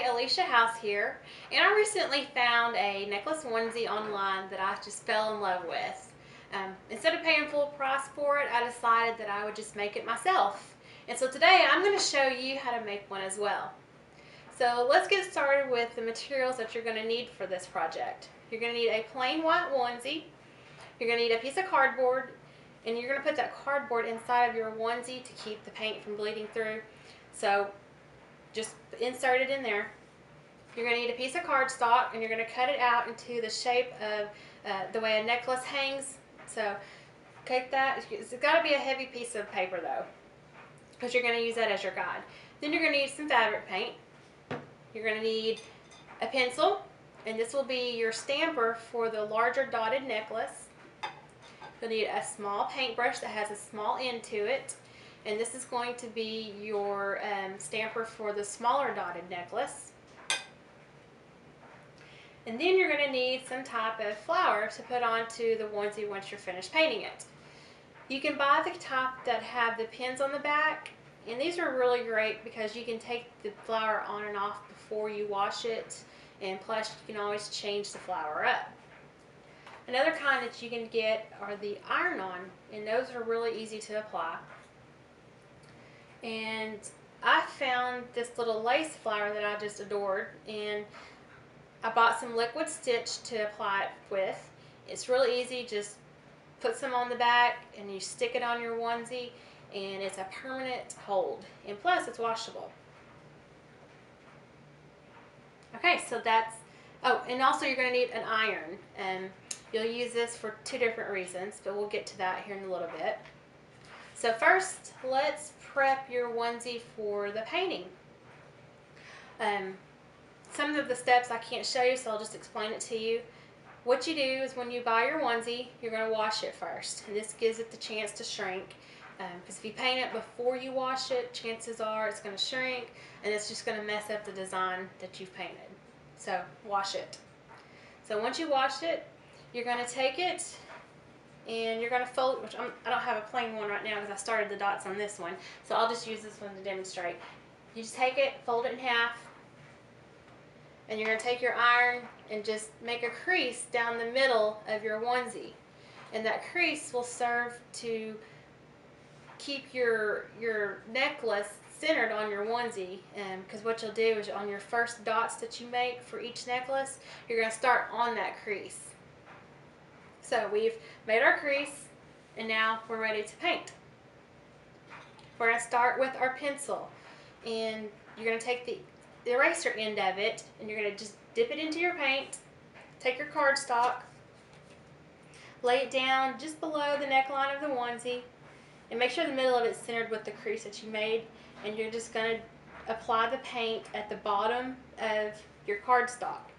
Alicia House here, and I recently found a necklace onesie online that I just fell in love with. Instead of paying full price for it, I decided that I would just make it myself. And so today I'm going to show you how to make one as well. So let's get started with the materials that you're going to need for this project. You're going to need a plain white onesie, you're going to need a piece of cardboard, and you're going to put that cardboard inside of your onesie to keep the paint from bleeding through. So just insert it in there. You're going to need a piece of cardstock, and you're going to cut it out into the shape of the way a necklace hangs. So take that. It's got to be a heavy piece of paper though, because you're going to use that as your guide. Then you're going to need some fabric paint. You're going to need a pencil, and this will be your stamper for the larger dotted necklace. You'll need a small paintbrush that has a small end to it, and this is going to be your stamper for the smaller dotted necklace. And then you're going to need some type of flower to put onto the onesie once you're finished painting it. You can buy the type that have the pins on the back, and these are really great because you can take the flower on and off before you wash it, and plus you can always change the flower up. Another kind that you can get are the iron-on, and those are really easy to apply. And I found this little lace flower that I just adored, and I bought some liquid stitch to apply it with. It's really easy, just put some on the back and you stick it on your onesie, and it's a permanent hold, and plus it's washable. Okay, so that's, oh, and also you're going to need an iron, and you'll use this for two different reasons, but we'll get to that here in a little bit. So first, let's prep your onesie for the painting. Some of the steps I can't show you, so I'll just explain it to you. What you do is when you buy your onesie, you're going to wash it first, and this gives it the chance to shrink. Because if you paint it before you wash it, chances are it's going to shrink, and it's just going to mess up the design that you've painted. So wash it. So once you wash it, you're going to take it and you're going to fold it, which I don't have a plain one right now because I started the dots on this one, so I'll just use this one to demonstrate. You just take it, fold it in half, and you're going to take your iron and just make a crease down the middle of your onesie, and that crease will serve to keep your necklace centered on your onesie, because what you'll do is on your first dots that you make for each necklace, you're going to start on that crease. So we've made our crease, and now we're ready to paint. We're going to start with our pencil, and you're going to take the eraser end of it, and you're going to just dip it into your paint, take your cardstock, lay it down just below the neckline of the onesie, and make sure the middle of it's centered with the crease that you made, and you're just going to apply the paint at the bottom of your cardstock,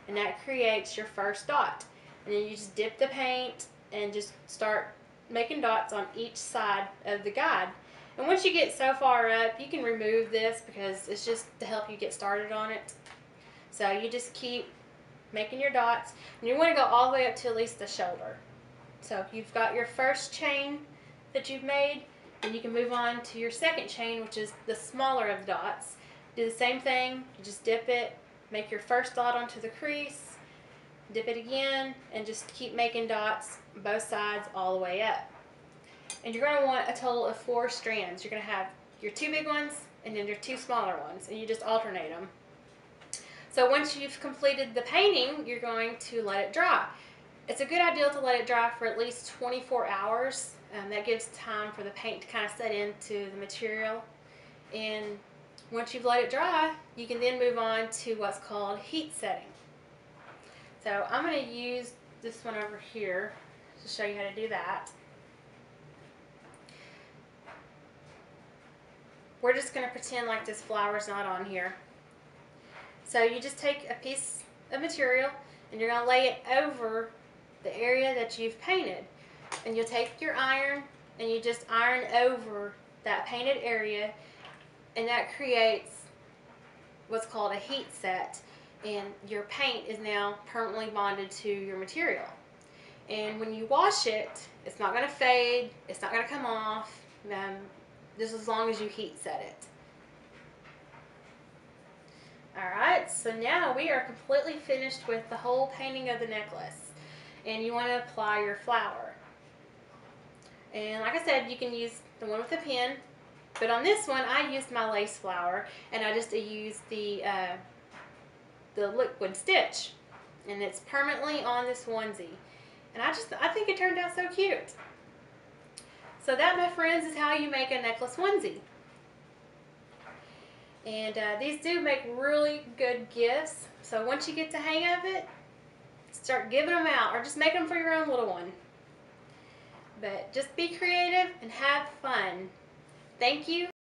and that creates your first dot. And then you just dip the paint and just start making dots on each side of the guide. And once you get so far up, you can remove this because it's just to help you get started on it. So you just keep making your dots, and you want to go all the way up to at least the shoulder. So you've got your first chain that you've made, and you can move on to your second chain, which is the smaller of the dots. Do the same thing, you just dip it, make your first dot onto the crease, dip it again, and just keep making dots both sides all the way up. And you're going to want a total of 4 strands. You're going to have your 2 big ones and then your 2 smaller ones, and you just alternate them. So once you've completed the painting, you're going to let it dry. It's a good idea to let it dry for at least 24 hours. That gives time for the paint to kind of set into the material. And once you've let it dry, you can then move on to what's called heat setting. So I'm going to use this one over here to show you how to do that. We're just going to pretend like this flower's not on here. So you just take a piece of material, and you're going to lay it over the area that you've painted. And you'll take your iron, and you just iron over that painted area, and that creates what's called a heat set. And your paint is now permanently bonded to your material. And when you wash it, it's not going to fade, it's not going to come off, just as long as you heat set it. Alright, so now we are completely finished with the whole painting of the necklace. And you want to apply your flower. And like I said, you can use the one with the pin, but on this one I used my lace flower, and I just used the liquid stitch, and it's permanently on this onesie. And I think it turned out so cute. So that, my friends, is how you make a necklace onesie. And these do make really good gifts. So once you get the hang of it, start giving them out, or just make them for your own little one. But just be creative and have fun. Thank you.